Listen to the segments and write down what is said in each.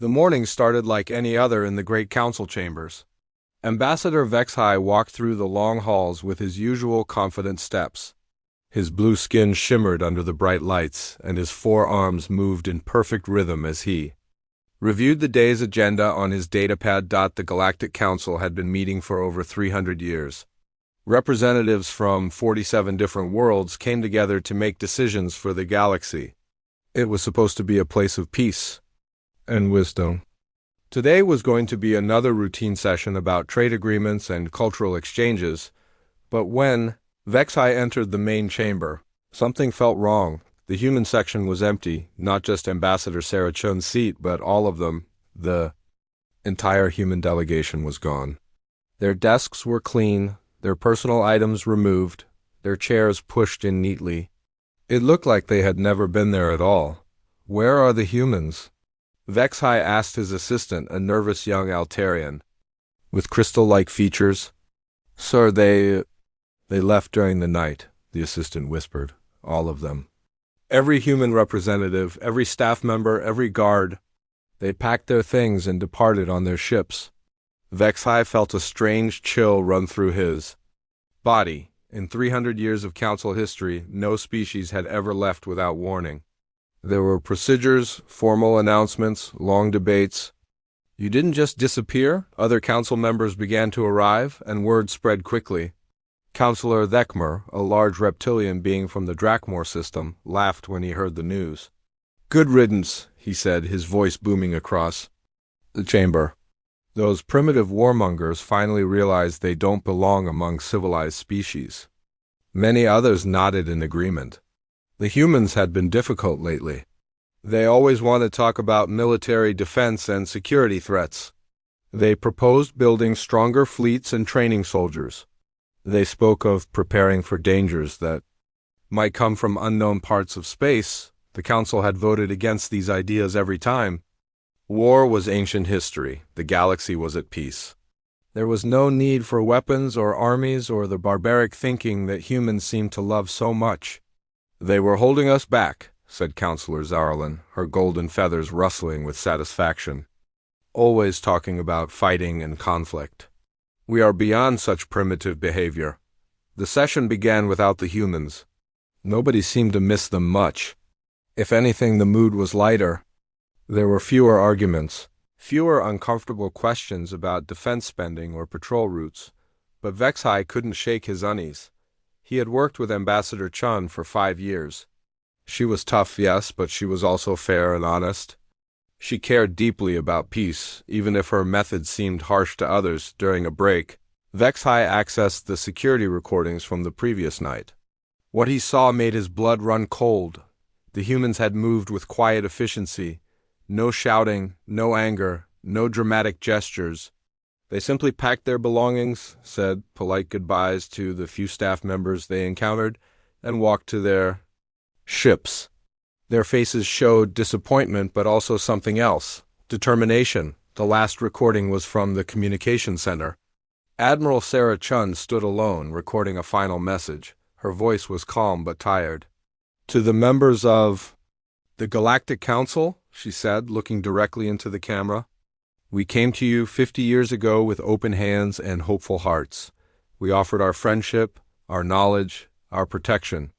The morning started like any other in the great council chambers. Ambassador Vexhai walked through the long halls with his usual confident steps. His blue skin shimmered under the bright lights, and his forearms moved in perfect rhythm as he reviewed the day's agenda on his datapad. The Galactic Council had been meeting for over 300 years. Representatives from 47 different worlds came together to make decisions for the galaxy. It was supposed to be a place of peace and wisdom. Today was going to be another routine session about trade agreements and cultural exchanges, but when Vexhai entered the main chamber, something felt wrong. The human section was empty, not just Ambassador Sarah Chun's seat, but all of them. The entire human delegation was gone. Their desks were clean, their personal items removed, their chairs pushed in neatly. It looked like they had never been there at all. Where are the humans? Vexhai asked his assistant, a nervous young Altarian with crystal-like features. Sir, they left during the night, the assistant whispered. All of them. Every human representative, every staff member, every guard. They packed their things and departed on their ships. Vexhai felt a strange chill run through his body. In 300 years of council history, no species had ever left without warning. There were procedures, formal announcements, long debates. You didn't just disappear. Other council members began to arrive, and word spread quickly. Councillor Thekmer, a large reptilian being from the Drakmor system, laughed when he heard the news. Good riddance, he said, his voice booming across the chamber. Those primitive warmongers finally realized they don't belong among civilized species. Many others nodded in agreement. The humans had been difficult lately. They always want to talk about military defense and security threats. They proposed building stronger fleets and training soldiers. They spoke of preparing for dangers that might come from unknown parts of space. The Council had voted against these ideas every time. War was ancient history. The galaxy was at peace. There was no need for weapons or armies or the barbaric thinking that humans seemed to love so much. They were holding us back, said Councillor Zarlin, her golden feathers rustling with satisfaction. Always talking about fighting and conflict. We are beyond such primitive behavior. The session began without the humans. Nobody seemed to miss them much. If anything, the mood was lighter. There were fewer arguments, fewer uncomfortable questions about defense spending or patrol routes, but Vexhai couldn't shake his unease. He had worked with Ambassador Chun for 5 years. She was tough, yes, but she was also fair and honest. She cared deeply about peace, even if her methods seemed harsh to others. During a break, Vexhai accessed the security recordings from the previous night. What he saw made his blood run cold. The humans had moved with quiet efficiency. No shouting, no anger, no dramatic gestures. They simply packed their belongings, said polite goodbyes to the few staff members they encountered, and walked to their ships. Their faces showed disappointment, but also something else. Determination. The last recording was from the communication center. Admiral Sarah Chun stood alone, recording a final message. Her voice was calm but tired. To the members of the Galactic Council, she said, looking directly into the camera. We came to you 50 years ago with open hands and hopeful hearts. We offered our friendship, our knowledge, our protection.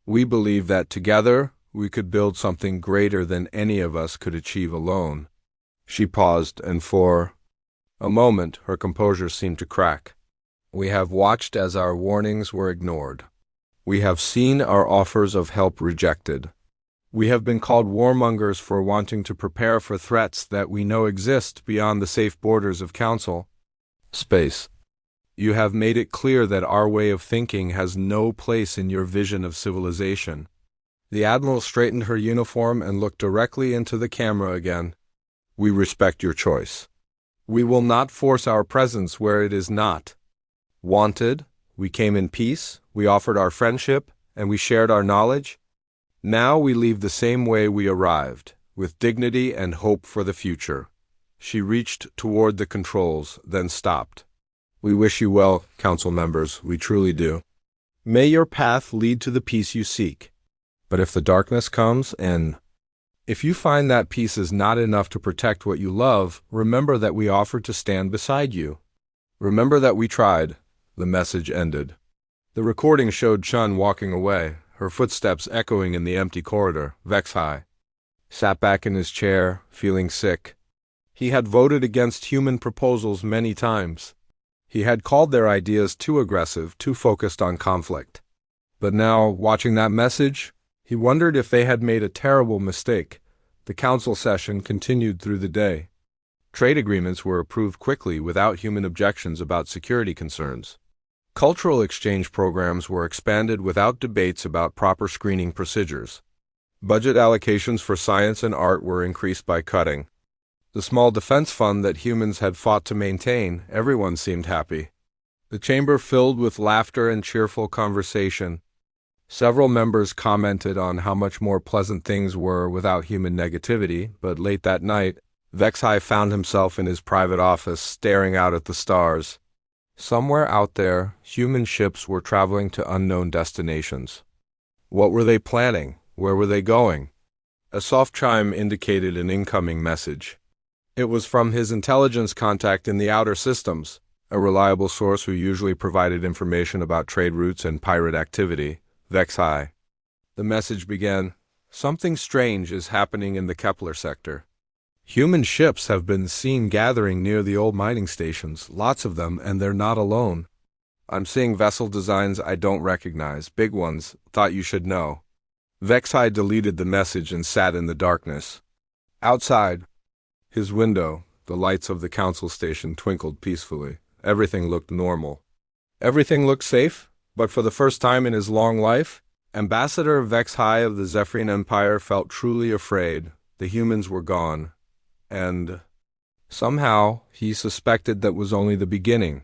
We believe that together we could build something greater than any of us could achieve alone. She paused, and for a moment her composure seemed to crack. We have watched as our warnings were ignored. We have seen our offers of help rejected. We have been called warmongers for wanting to prepare for threats that we know exist beyond the safe borders of Council space. You have made it clear that our way of thinking has no place in your vision of civilization. The Admiral straightened her uniform and looked directly into the camera again. We respect your choice. We will not force our presence where it is not wanted. We came in peace, we offered our friendship, and we shared our knowledge. Now we leave the same way we arrived, with dignity and hope for the future. She reached toward the controls, then stopped. We wish you well, Council members, we truly do. May your path lead to the peace you seek. But if the darkness comes and If you find that peace is not enough to protect what you love, remember that we offered to stand beside you. Remember that we tried. The message ended. The recording showed Chun walking away, her footsteps echoing in the empty corridor. Vexhai sat back in his chair, feeling sick. He had voted against human proposals many times. He had called their ideas too aggressive, too focused on conflict. But now, watching that message, he wondered if they had made a terrible mistake. The council session continued through the day. Trade agreements were approved quickly without human objections about security concerns. Cultural exchange programs were expanded without debates about proper screening procedures. Budget allocations for science and art were increased by cutting. The small defense fund that humans had fought to maintain, everyone seemed happy. The chamber filled with laughter and cheerful conversation. Several members commented on how much more pleasant things were without human negativity, but late that night, Vexhai found himself in his private office staring out at the stars. Somewhere out there, human ships were traveling to unknown destinations. What were they planning? Where were they going? A soft chime indicated an incoming message. It was from his intelligence contact in the outer systems, a reliable source who usually provided information about trade routes and pirate activity. Vexhai. The message began, "Something strange is happening in the Kepler sector. Human ships have been seen gathering near the old mining stations, lots of them, and they're not alone. I'm seeing vessel designs I don't recognize, big ones, thought you should know." Vexhai deleted the message and sat in the darkness. Outside, his window, the lights of the council station twinkled peacefully. Everything looked normal. Everything looked safe. But for the first time in his long life, Ambassador Vexhai of the Zephyrian Empire felt truly afraid. The humans were gone. And somehow he suspected that was only the beginning.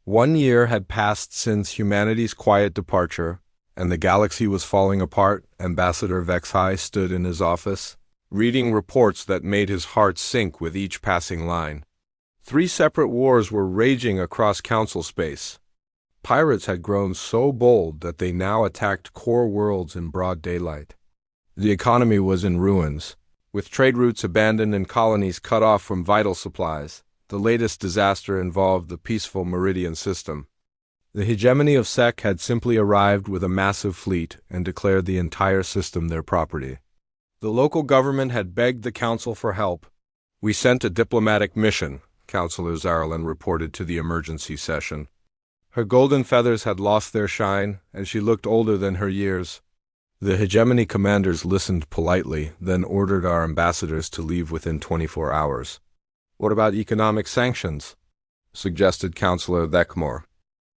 1 year had passed since humanity's quiet departure, and the galaxy was falling apart. Ambassador Vexhai stood in his office, reading reports that made his heart sink with each passing line. 3 separate wars were raging across council space. Pirates had grown so bold that they now attacked core worlds in broad daylight. The economy was in ruins, with trade routes abandoned and colonies cut off from vital supplies. The latest disaster involved the peaceful Meridian system. The hegemony of Sec had simply arrived with a massive fleet and declared the entire system their property. The local government had begged the council for help. "We sent a diplomatic mission," Councillor Zarlin reported to the emergency session. Her golden feathers had lost their shine, and she looked older than her years. The hegemony commanders listened politely, then ordered our ambassadors to leave within 24 hours. "What about economic sanctions?" suggested Councillor Thekmore.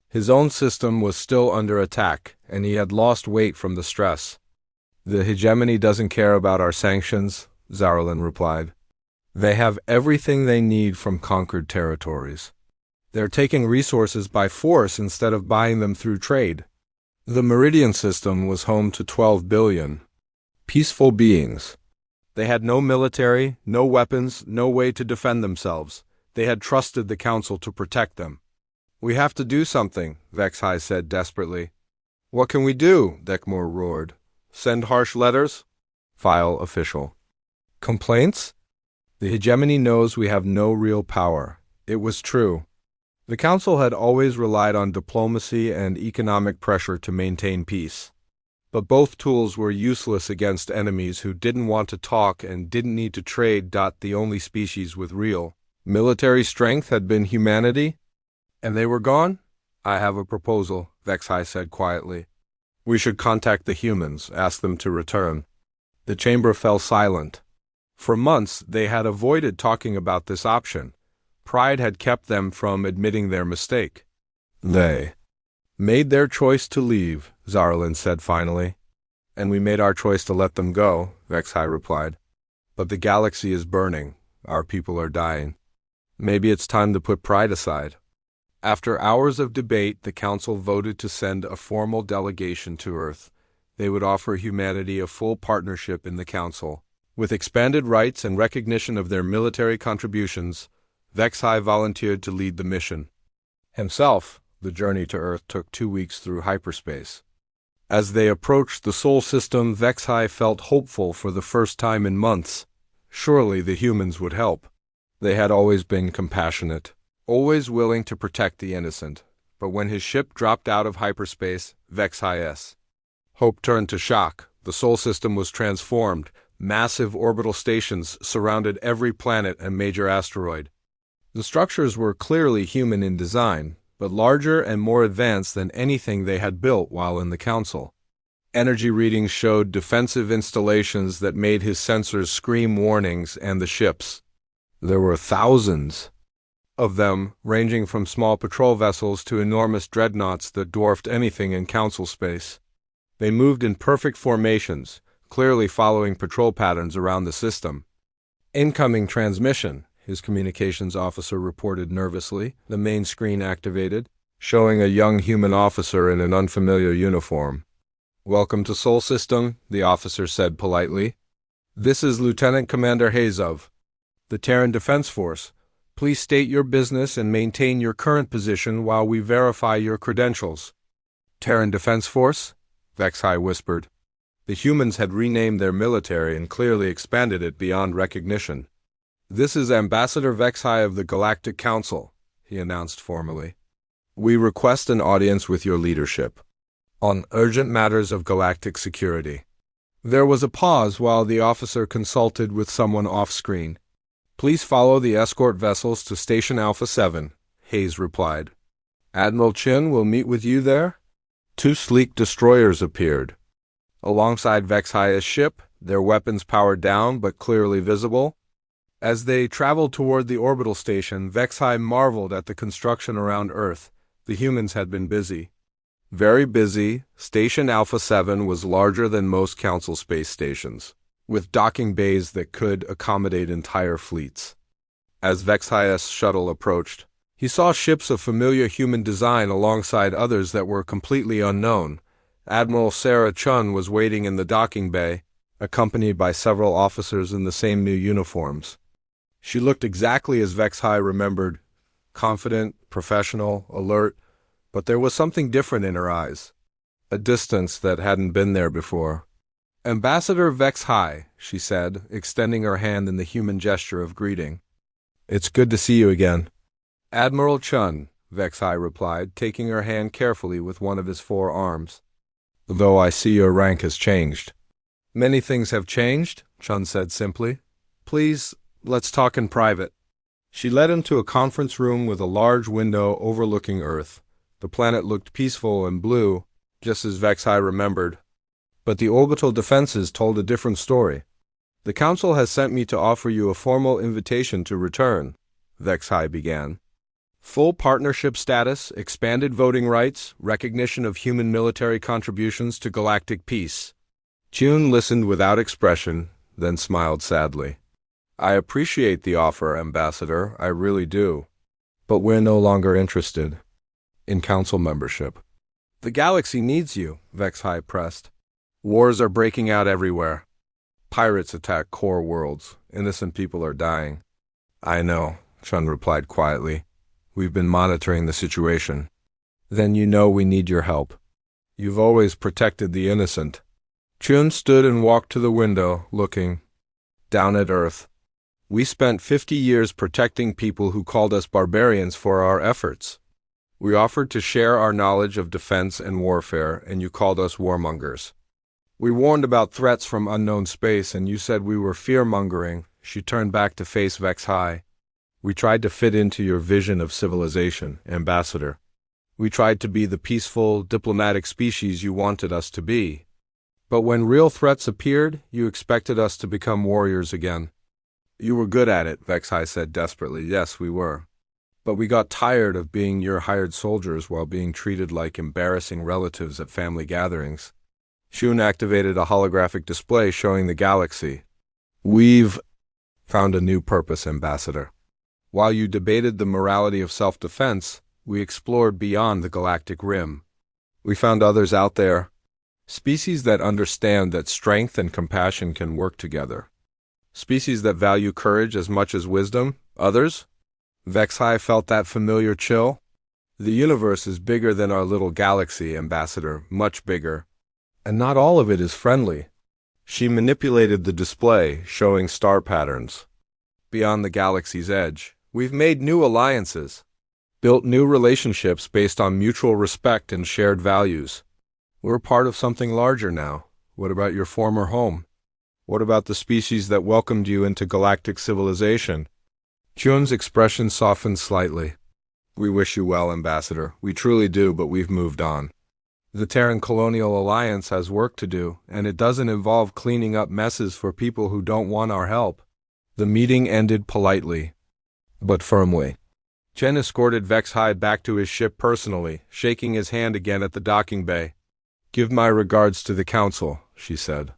His own system was still under attack, and he had lost weight from the stress. "The hegemony doesn't care about our sanctions," Zarlin replied. "They have everything they need from conquered territories. They're taking resources by force instead of buying them through trade." The Meridian system was home to 12 billion peaceful beings. They had no military, no weapons, no way to defend themselves. They had trusted the council to protect them. "We have to do something," Vexhai said desperately. "What can we do?" Thekmore roared. "Send harsh letters?" File official. "Complaints? The hegemony knows we have no real power." It was true. The council had always relied on diplomacy and economic pressure to maintain peace. But both tools were useless against enemies who didn't want to talk and didn't need to trade. The only species with real military strength had been humanity, and they were gone? "I have a proposal," Vexhai said quietly. "We should contact the humans, ask them to return." The chamber fell silent. For months they had avoided talking about this option. Pride had kept them from admitting their mistake. "They made their choice to leave," Zarlin said finally. "And we made our choice to let them go," Vexhai replied. "But the galaxy is burning. Our people are dying. Maybe it's time to put pride aside." After hours of debate, the council voted to send a formal delegation to Earth. They would offer humanity a full partnership in the council. With expanded rights and recognition of their military contributions, Vexhai volunteered to lead the mission. Himself, the journey to Earth took 2 weeks through hyperspace. As they approached the Sol system, Vexhai felt hopeful for the first time in months. Surely the humans would help. They had always been compassionate, always willing to protect the innocent. But when his ship dropped out of hyperspace, Vexhai's hope turned to shock. The Sol system was transformed. Massive orbital stations surrounded every planet and major asteroid. The structures were clearly human in design, but larger and more advanced than anything they had built while in the Council. Energy readings showed defensive installations that made his sensors scream warnings, and the ships. There were thousands of them, ranging from small patrol vessels to enormous dreadnoughts that dwarfed anything in Council space. They moved in perfect formations, clearly following patrol patterns around the system. Incoming transmission, his communications officer reported nervously, the main screen activated, showing a young human officer in an unfamiliar uniform. "Welcome to Sol System," the officer said politely. "This is Lieutenant Commander Hayes of the Terran Defense Force. Please state your business and maintain your current position while we verify your credentials." "Terran Defense Force?" Vexhai whispered. The humans had renamed their military and clearly expanded it beyond recognition. "This is Ambassador Vexhai of the Galactic Council," he announced formally. "We request an audience with your leadership on urgent matters of galactic security." There was a pause while the officer consulted with someone off-screen. "Please follow the escort vessels to Station Alpha 7, Hayes replied. "Admiral Chin will meet with you there." Two sleek destroyers appeared alongside Vexhai's ship, their weapons powered down but clearly visible. As they traveled toward the orbital station, Vexhai marveled at the construction around Earth. The humans had been busy. Very busy. Station Alpha 7 was larger than most Council space stations, with docking bays that could accommodate entire fleets. As Vexhai's shuttle approached, he saw ships of familiar human design alongside others that were completely unknown. Admiral Sarah Chun was waiting in the docking bay, accompanied by several officers in the same new uniforms. She looked exactly as Vexhai remembered, confident, professional, alert, but there was something different in her eyes, a distance that hadn't been there before. "Ambassador Vexhai," she said, extending her hand in the human gesture of greeting. "It's good to see you again." "Admiral Chun," Vexhai replied, taking her hand carefully with one of his 4 arms. "Though I see your rank has changed." "Many things have changed," Chun said simply. "Please, let's talk in private." She led him to a conference room with a large window overlooking Earth. The planet looked peaceful and blue, just as Vexhai remembered. But the orbital defenses told a different story. "The Council has sent me to offer you a formal invitation to return," Vexhai began. "Full partnership status, expanded voting rights, recognition of human military contributions to galactic peace." Chun listened without expression, then smiled sadly. "I appreciate the offer, Ambassador, I really do. But we're no longer interested in Council membership." "The galaxy needs you," Vexhai pressed. "Wars are breaking out everywhere. Pirates attack core worlds. Innocent people are dying." "I know," Chun replied quietly. "We've been monitoring the situation." "Then you know we need your help. You've always protected the innocent." Chun stood and walked to the window, looking down at Earth. "We spent 50 years protecting people who called us barbarians for our efforts. We offered to share our knowledge of defense and warfare, and you called us warmongers. We warned about threats from unknown space, and you said we were fear-mongering." She turned back to face Vexhai. "We tried to fit into your vision of civilization, Ambassador. We tried to be the peaceful, diplomatic species you wanted us to be. But when real threats appeared, you expected us to become warriors again." "You were good at it," Vexhai said desperately. "Yes, we were. But we got tired of being your hired soldiers while being treated like embarrassing relatives at family gatherings." Shun activated a holographic display showing the galaxy. "We've found a new purpose, Ambassador. While you debated the morality of self-defense, we explored beyond the galactic rim. We found others out there, species that understand that strength and compassion can work together. Species that value courage as much as wisdom. Others?" Vexhai felt that familiar chill. "The universe is bigger than our little galaxy, Ambassador, much bigger. And not all of it is friendly. She manipulated the display, showing star patterns. Beyond the galaxy's edge, we've made new alliances, built new relationships based on mutual respect and shared values. We're part of something larger now. What about your former home? What about the species that welcomed you into galactic civilization? Chun's expression softened slightly. We wish you well, Ambassador. We truly do, but we've moved on. The Terran Colonial Alliance has work to do, and it doesn't involve cleaning up messes for people who don't want our help. The meeting ended politely, but firmly. Chen escorted Vexhai back to his ship personally, shaking his hand again at the docking bay. "Give my regards to the Council," she said.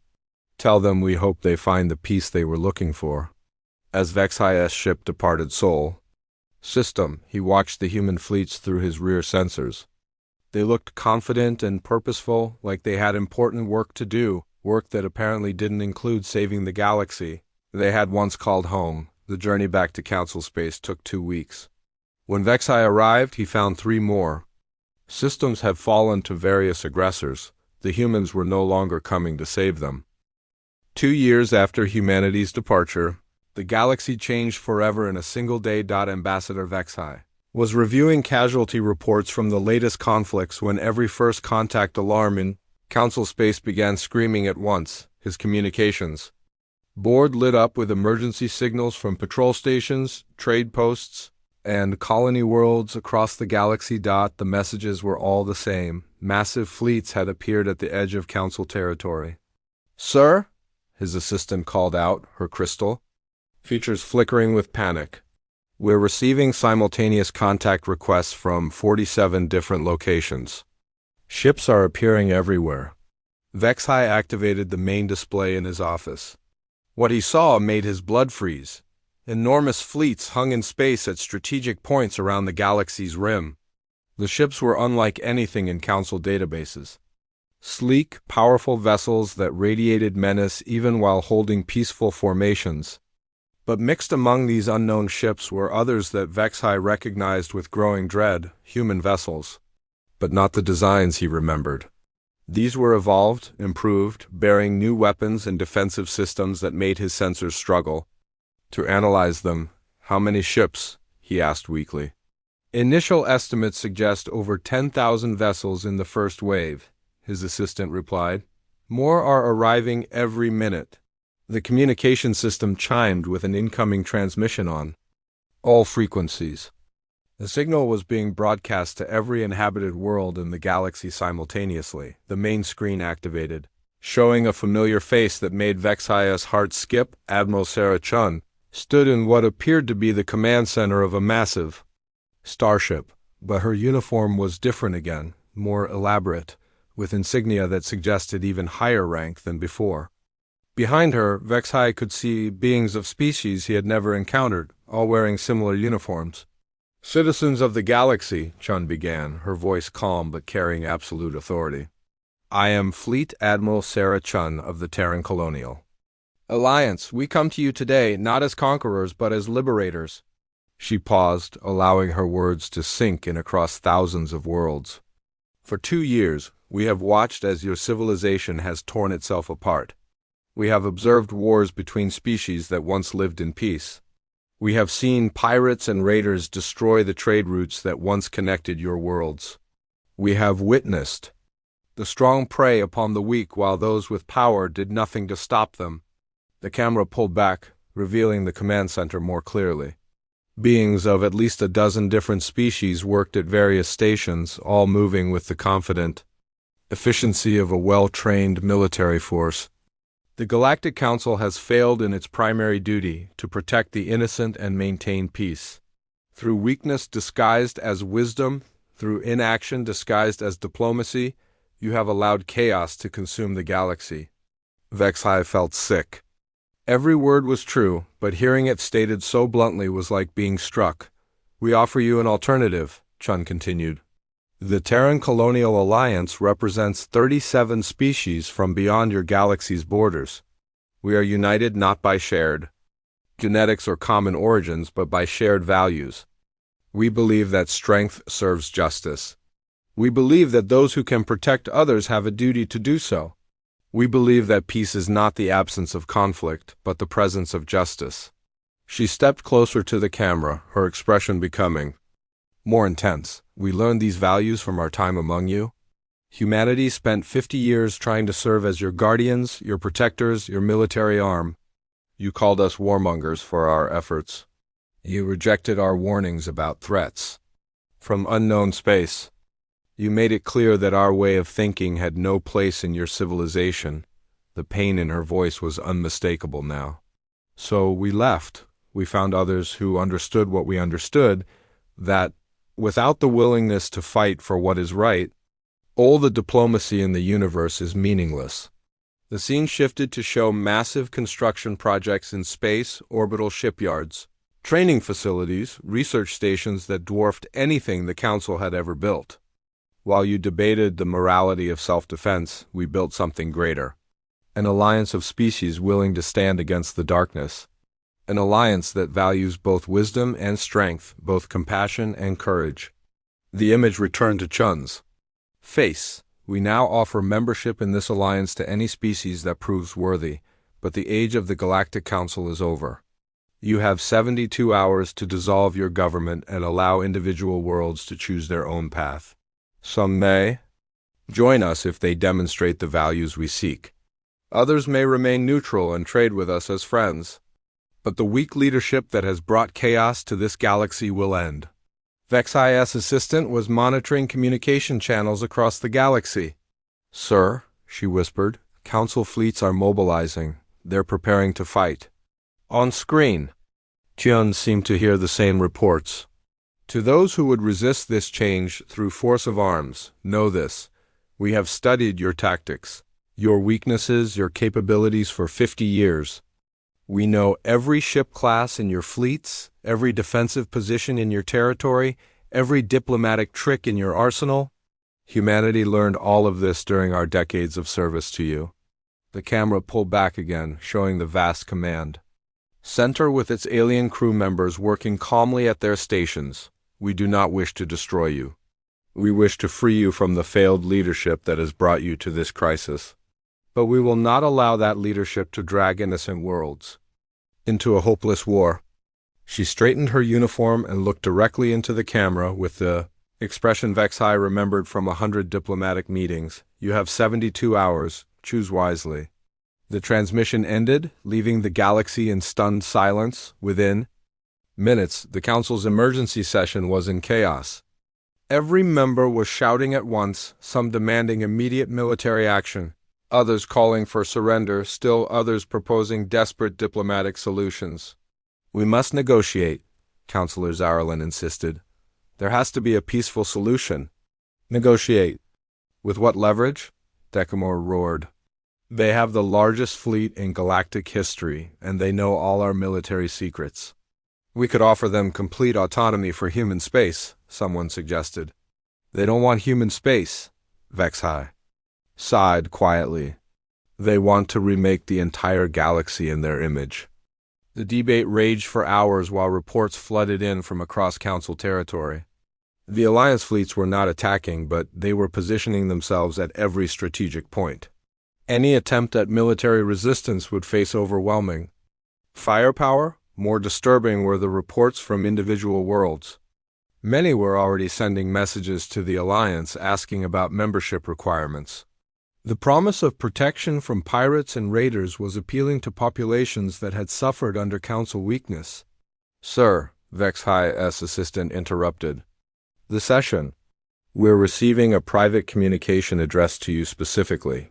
"Tell them we hope they find the peace they were looking for." As Vexhai's ship departed Sol system, he watched the human fleets through his rear sensors. They looked confident and purposeful, like they had important work to do, work that apparently didn't include saving the galaxy they had once called home. The journey back to Council space took 2 weeks. When Vexhai arrived, he found 3 more. Systems had fallen to various aggressors. The humans were no longer coming to save them. 2 years after humanity's departure, the galaxy changed forever in a single day. Ambassador Vexhai was reviewing casualty reports from the latest conflicts when every first contact alarm in Council space began screaming at once. His communications board lit up with emergency signals from patrol stations, trade posts, and colony worlds across the galaxy. The messages were all the same. Massive fleets had appeared at the edge of Council territory. "Sir?" his assistant called out, her crystal features flickering with panic. "We're receiving simultaneous contact requests from 47 different locations. Ships are appearing everywhere." Vexhai activated the main display in his office. What he saw made his blood freeze. Enormous fleets hung in space at strategic points around the galaxy's rim. The ships were unlike anything in Council databases. Sleek, powerful vessels that radiated menace even while holding peaceful formations. But mixed among these unknown ships were others that Vexhai recognized with growing dread, human vessels. But not the designs he remembered. These were evolved, improved, bearing new weapons and defensive systems that made his sensors struggle to analyze them. "How many ships?" he asked weakly. "Initial estimates suggest over 10,000 vessels in the first wave," his assistant replied. "More are arriving every minute." The communication system chimed with an incoming transmission on all frequencies. The signal was being broadcast to every inhabited world in the galaxy simultaneously. The main screen activated, showing a familiar face that made Vexhai's heart skip. Admiral Sarah Chun stood in what appeared to be the command center of a massive starship, but her uniform was different again, more elaborate, with insignia that suggested even higher rank than before. Behind her, Vexhai could see beings of species he had never encountered, all wearing similar uniforms. "Citizens of the galaxy," Chun began, her voice calm but carrying absolute authority. "I am Fleet Admiral Sarah Chun of the Terran Colonial Alliance. We come to you today not as conquerors but as liberators." She paused, allowing her words to sink in across thousands of worlds. "For 2 years, we have watched as your civilization has torn itself apart. We have observed wars between species that once lived in peace. We have seen pirates and raiders destroy the trade routes that once connected your worlds. We have witnessed the strong prey upon the weak while those with power did nothing to stop them." The camera pulled back, revealing the command center more clearly. Beings of at least a dozen different species worked at various stations, all moving with the confident efficiency of a well-trained military force. The Galactic Council has failed in its primary duty to protect the innocent and maintain peace. Through weakness disguised as wisdom, through inaction disguised as diplomacy, you have allowed chaos to consume the galaxy. Vexhai felt sick. Every word was true, but hearing it stated so bluntly was like being struck. "We offer you an alternative," Chun continued. "The Terran Colonial Alliance represents 37 species from beyond your galaxy's borders. We are united not by shared genetics or common origins, but by shared values. We believe that strength serves justice. We believe that those who can protect others have a duty to do so. We believe that peace is not the absence of conflict, but the presence of justice. She stepped closer to the camera, her expression becoming more intense. We learned these values from our time among you. Humanity spent 50 years trying to serve as your guardians, your protectors, your military arm. You called us warmongers for our efforts. You rejected our warnings about threats from unknown space. You made it clear that our way of thinking had no place in your civilization. The pain in her voice was unmistakable now. So we left. We found others who understood what we understood, that without the willingness to fight for what is right, all the diplomacy in the universe is meaningless. The scene shifted to show massive construction projects in space, orbital shipyards, training facilities, research stations that dwarfed anything the Council had ever built. While you debated the morality of self-defense, we built something greater. An alliance of species willing to stand against the darkness. An alliance that values both wisdom and strength, both compassion and courage. The image returned to Chun's face. We now offer membership in this alliance to any species that proves worthy, but the age of the Galactic Council is over. You have 72 hours to dissolve your government and allow individual worlds to choose their own path. Some may join us if they demonstrate the values we seek. Others may remain neutral and trade with us as friends. But the weak leadership that has brought chaos to this galaxy will end. Vexhi's assistant was monitoring communication channels across the galaxy. Sir, she whispered, Council fleets are mobilizing. They're preparing to fight. On screen, Chun seemed to hear the same reports. To those who would resist this change through force of arms, know this. We have studied your tactics, your weaknesses, your capabilities for 50 years. We know every ship class in your fleets, every defensive position in your territory, every diplomatic trick in your arsenal. Humanity learned all of this during our decades of service to you. The camera pulled back again, showing the vast command center with its alien crew members working calmly at their stations. We do not wish to destroy you. We wish to free you from the failed leadership that has brought you to this crisis. But we will not allow that leadership to drag innocent worlds into a hopeless war. She straightened her uniform and looked directly into the camera with the expression Vexhi remembered from 100 diplomatic meetings. You have 72 hours. Choose wisely. The transmission ended, leaving the galaxy in stunned silence. Within minutes, the Council's emergency session was in chaos. Every member was shouting at once, some demanding immediate military action, others calling for surrender, still others proposing desperate diplomatic solutions. We must negotiate, Councillor Zarelin insisted. There has to be a peaceful solution. Negotiate. With what leverage? Decamore roared. They have the largest fleet in galactic history, and they know all our military secrets. We could offer them complete autonomy for human space, someone suggested. They don't want human space, Vexhi sighed quietly. They want to remake the entire galaxy in their image. The debate raged for hours while reports flooded in from across Council territory. The Alliance fleets were not attacking, but they were positioning themselves at every strategic point. Any attempt at military resistance would face overwhelming firepower. More disturbing were the reports from individual worlds. Many were already sending messages to the Alliance asking about membership requirements. The promise of protection from pirates and raiders was appealing to populations that had suffered under Council weakness. Sir, Vexhi's assistant interrupted. The session. We're receiving a private communication addressed to you specifically.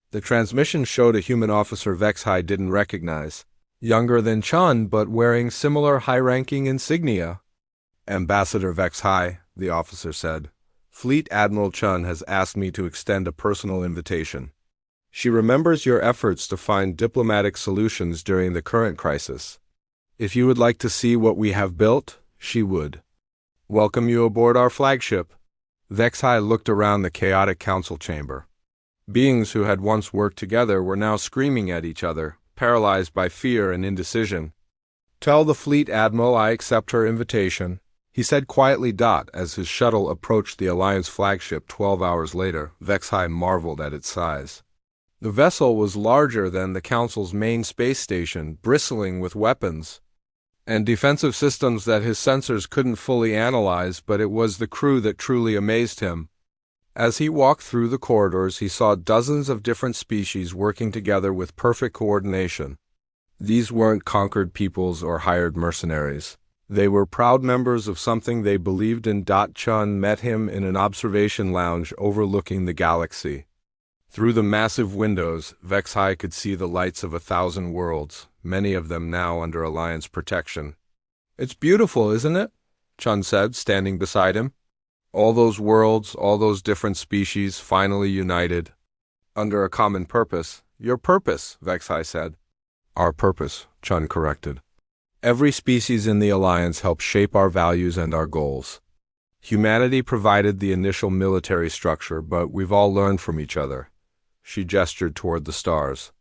The transmission showed a human officer Vexhi didn't recognize, younger than Chun but wearing similar high-ranking insignia. Ambassador Vexhi, the officer said. Fleet Admiral Chun has asked me to extend a personal invitation. She remembers your efforts to find diplomatic solutions during the current crisis. If you would like to see what we have built, she would welcome you aboard our flagship. Vexhi looked around the chaotic council chamber. Beings who had once worked together were now screaming at each other, paralyzed by fear and indecision. Tell the Fleet Admiral I accept her invitation, he said quietly. As his shuttle approached the Alliance flagship 12 hours later, Vexhai marveled at its size. The vessel was larger than the Council's main space station, bristling with weapons and defensive systems that his sensors couldn't fully analyze, but it was the crew that truly amazed him. As he walked through the corridors, he saw dozens of different species working together with perfect coordination. These weren't conquered peoples or hired mercenaries. They were proud members of something they believed in. Chun met him in an observation lounge overlooking the galaxy. Through the massive windows, Vexhai could see the lights of 1,000 worlds, many of them now under Alliance protection. "It's beautiful, isn't it?" Chun said, standing beside him. "All those worlds, all those different species, finally united under a common purpose." "Your purpose," Vexhai said. "Our purpose," Chun corrected. "Every species in the Alliance helps shape our values and our goals. Humanity provided the initial military structure, but we've all learned from each other." She gestured toward the stars.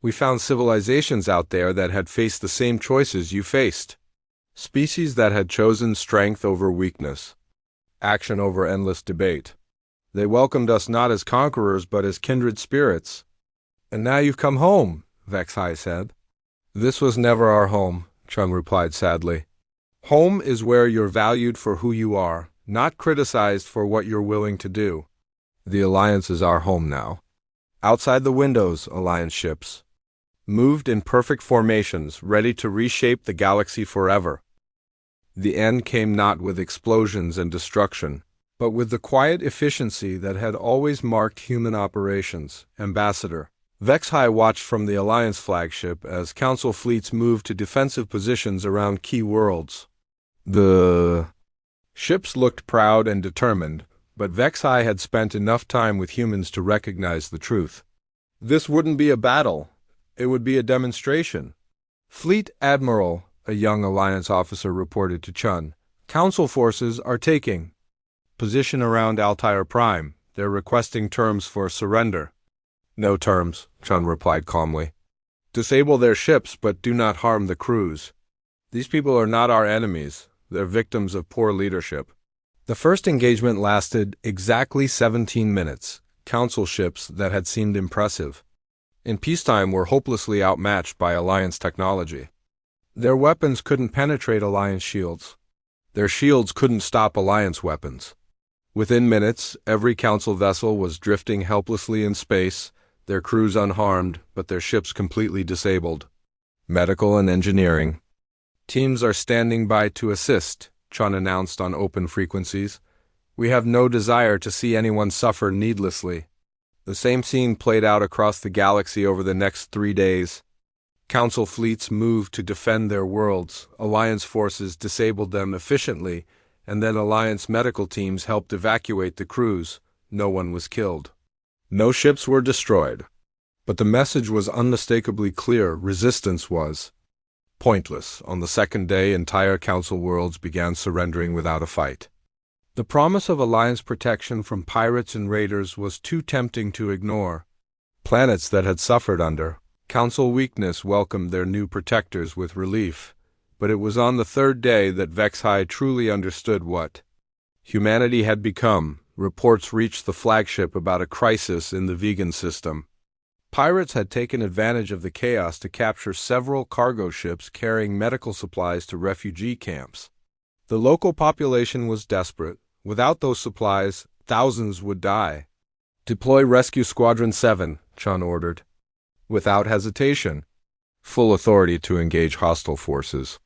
"We found civilizations out there that had faced the same choices you faced. Species that had chosen strength over weakness, action over endless debate. They welcomed us not as conquerors but as kindred spirits." "And now you've come home," Vexhai said. "This was never our home," Chun replied sadly. "Home is where you're valued for who you are, not criticized for what you're willing to do. The Alliance is our home now." Outside the windows, Alliance ships moved in perfect formations, ready to reshape the galaxy forever. The end came not with explosions and destruction, but with the quiet efficiency that had always marked human operations. Ambassador Vexhai watched from the Alliance flagship as Council fleets moved to defensive positions around key worlds. The ships looked proud and determined, but Vexhai had spent enough time with humans to recognize the truth. This wouldn't be a battle. It would be a demonstration. "Fleet Admiral," a young Alliance officer reported to Chun, "Council forces are taking position around Altair Prime. They're requesting terms for surrender." "No terms," Chun replied calmly. "Disable their ships, but do not harm the crews. These people are not our enemies. They're victims of poor leadership." The first engagement lasted exactly 17 minutes. Council ships that had seemed impressive in peacetime were hopelessly outmatched by Alliance technology. Their weapons couldn't penetrate Alliance shields. Their shields couldn't stop Alliance weapons. Within minutes, every Council vessel was drifting helplessly in space, their crews unharmed, but their ships completely disabled. "Medical and engineering teams are standing by to assist," Chun announced on open frequencies. "We have no desire to see anyone suffer needlessly." The same scene played out across the galaxy over the next 3 days. Council fleets moved to defend their worlds, Alliance forces disabled them efficiently, and then Alliance medical teams helped evacuate the crews. No one was killed. No ships were destroyed. But the message was unmistakably clear: resistance was pointless. On the second day, entire Council worlds began surrendering without a fight. The promise of Alliance protection from pirates and raiders was too tempting to ignore. Planets that had suffered under Council weakness welcomed their new protectors with relief, but it was on the third day that Vexhai truly understood what humanity had become. Reports reached the flagship about a crisis in the vegan system. Pirates had taken advantage of the chaos to capture several cargo ships carrying medical supplies to refugee camps. The local population was desperate. Without those supplies, thousands would die. "Deploy Rescue Squadron 7, Chun ordered, without hesitation. Full authority to engage hostile forces.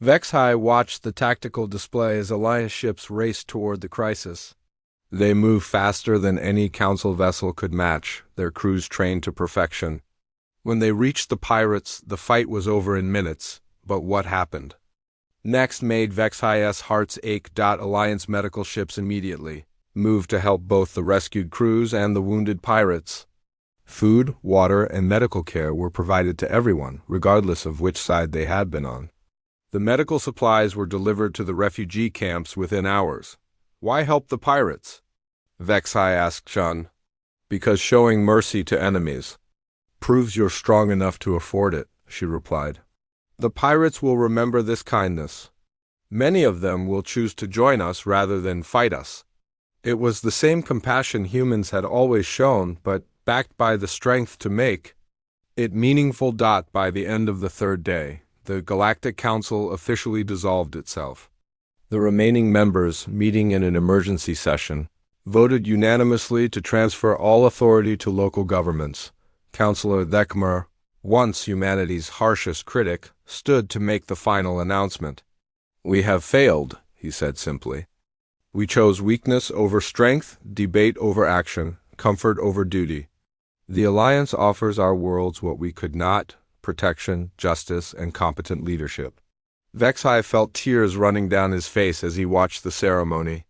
Vexhai watched the tactical display as Alliance ships raced toward the crisis. They moved faster than any Council vessel could match, their crews trained to perfection. When they reached the pirates, the fight was over in minutes. But what happened next made Vexhai's heart's ache. Alliance medical ships immediately moved to help both the rescued crews and the wounded pirates. Food, water, and medical care were provided to everyone, regardless of which side they had been on. The medical supplies were delivered to the refugee camps within hours. Why help the pirates? Vexhai asked Chun. Because showing mercy to enemies proves you're strong enough to afford it, she replied. The pirates will remember this kindness. Many of them will choose to join us rather than fight us. It was the same compassion humans had always shown, but backed by the strength to make it meaningful. By the end of the third day, the Galactic Council officially dissolved itself. The remaining members, meeting in an emergency session, voted unanimously to transfer all authority to local governments. Councillor Thekmer, once humanity's harshest critic, stood to make the final announcement. "We have failed," he said simply. "We chose weakness over strength, debate over action, comfort over duty. The Alliance offers our worlds what we could not: protection, justice, and competent leadership." Vexhai felt tears running down his face as he watched the ceremony.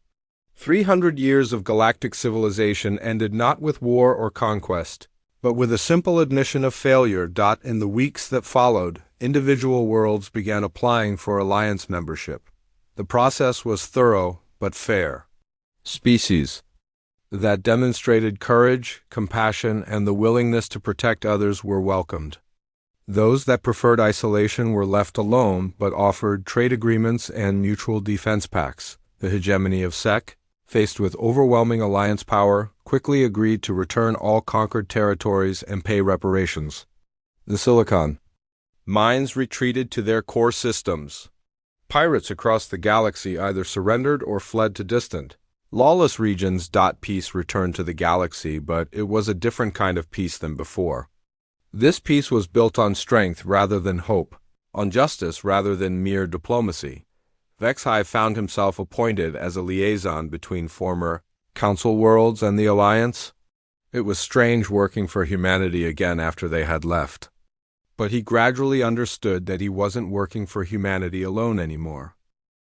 300 years of galactic civilization ended not with war or conquest, but with a simple admission of failure. In the weeks that followed, individual worlds began applying for Alliance membership. The process was thorough but fair. Species that demonstrated courage, compassion, and the willingness to protect others were welcomed. Those that preferred isolation were left alone but offered trade agreements and mutual defense pacts. The hegemony of Sec, faced with overwhelming Alliance power, quickly agreed to return all conquered territories and pay reparations. The Silicon mines retreated to their core systems. Pirates across the galaxy either surrendered or fled to distant, lawless regions. Peace returned to the galaxy, but it was a different kind of peace than before. This peace was built on strength rather than hope, on justice rather than mere diplomacy. Vexhai found himself appointed as a liaison between former Council worlds and the Alliance. It was strange working for humanity again after they had left. But he gradually understood that he wasn't working for humanity alone anymore.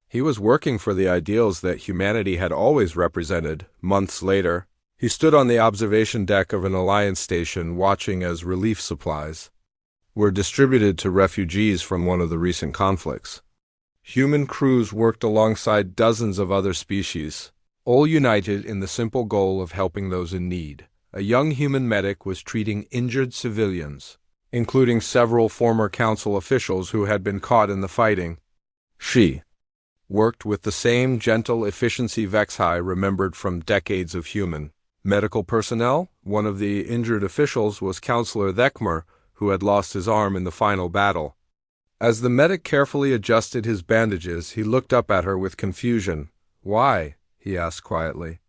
He was working for the ideals that humanity had always represented. Months later, he stood on the observation deck of an Alliance station watching as relief supplies were distributed to refugees from one of the recent conflicts. Human crews worked alongside dozens of other species, all united in the simple goal of helping those in need. A young human medic was treating injured civilians, including several former Council officials who had been caught in the fighting. She worked with the same gentle efficiency Vexhai remembered from decades of human medical personnel. One of the injured officials was Councillor Thekmer, who had lost his arm in the final battle. As the medic carefully adjusted his bandages, he looked up at her with confusion. "Why?" he asked quietly.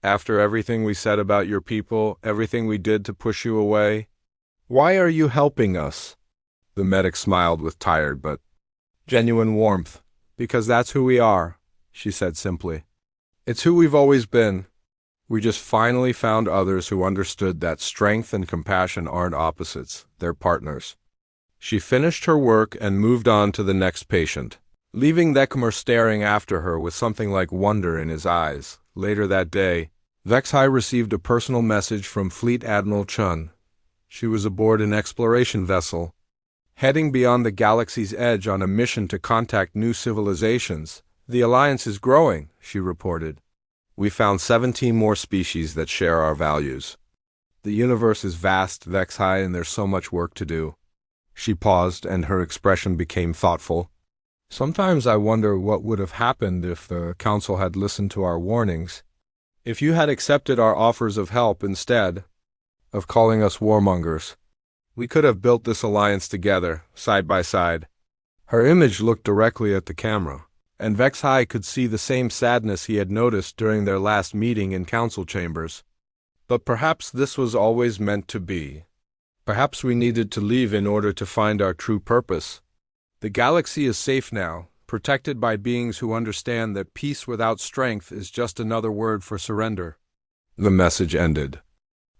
"After everything we said about your people, everything we did to push you away, why are you helping us?" The medic smiled with tired but genuine warmth. "Because that's who we are," she said simply. "It's who we've always been. We just finally found others who understood that strength and compassion aren't opposites, they're partners." She finished her work and moved on to the next patient, leaving Thekmer staring after her with something like wonder in his eyes. Later that day, Vexhai received a personal message from Fleet Admiral Chun. She was aboard an exploration vessel, heading beyond the galaxy's edge on a mission to contact new civilizations. "The Alliance is growing," she reported. "We found 17 more species that share our values. The universe is vast, Vexhai, and there's so much work to do." She paused, and her expression became thoughtful. "Sometimes I wonder what would have happened if the Council had listened to our warnings. If you had accepted our offers of help instead of calling us warmongers. We could have built this Alliance together, side by side." Her image looked directly at the camera, and Vexhai could see the same sadness he had noticed during their last meeting in Council chambers. But perhaps this was always meant to be. Perhaps we needed to leave in order to find our true purpose. The galaxy is safe now, protected by beings who understand that peace without strength is just another word for surrender. The message ended,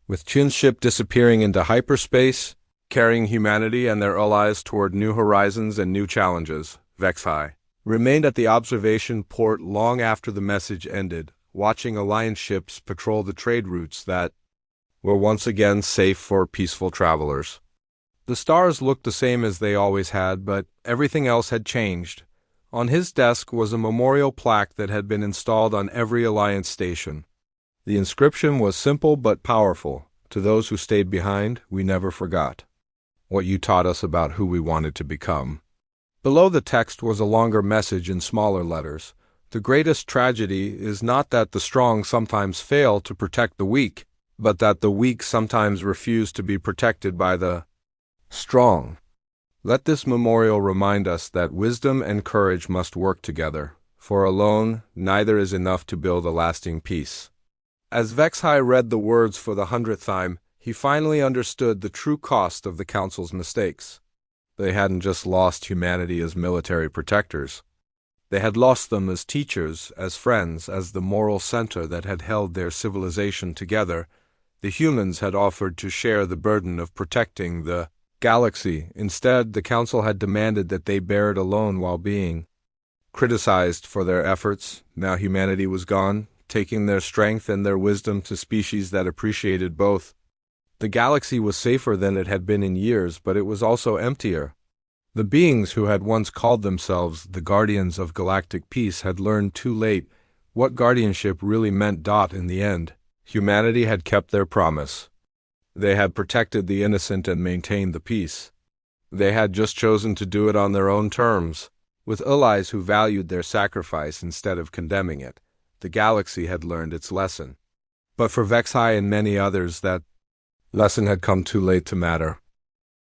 with Chin's ship disappearing into hyperspace, carrying humanity and their allies toward new horizons and new challenges. Vexhai remained at the observation port long after the message ended, watching Alliance ships patrol the trade routes that were once again safe for peaceful travelers. The stars looked the same as they always had, but everything else had changed. On his desk was a memorial plaque that had been installed on every Alliance station. The inscription was simple but powerful. "To those who stayed behind, we never forgot what you taught us about who we wanted to become." Below the text was a longer message in smaller letters. The greatest tragedy is not that the strong sometimes fail to protect the weak, but that the weak sometimes refuse to be protected by the strong. Let this memorial remind us that wisdom and courage must work together, for alone neither is enough to build a lasting peace. As Vexhai read the words for the 100th time, he finally understood the true cost of the Council's mistakes. They hadn't just lost humanity as military protectors. They had lost them as teachers, as friends, as the moral center that had held their civilization together. The humans had offered to share the burden of protecting the galaxy. Instead, the Council had demanded that they bear it alone while being criticized for their efforts. Now humanity was gone, taking their strength and their wisdom to species that appreciated both. The galaxy was safer than it had been in years, but it was also emptier. The beings who had once called themselves the Guardians of Galactic Peace had learned too late what guardianship really meant. In the end, humanity had kept their promise. They had protected the innocent and maintained the peace. They had just chosen to do it on their own terms, with allies who valued their sacrifice instead of condemning it. The galaxy had learned its lesson. But for Vexhai and many others, that lesson had come too late to matter.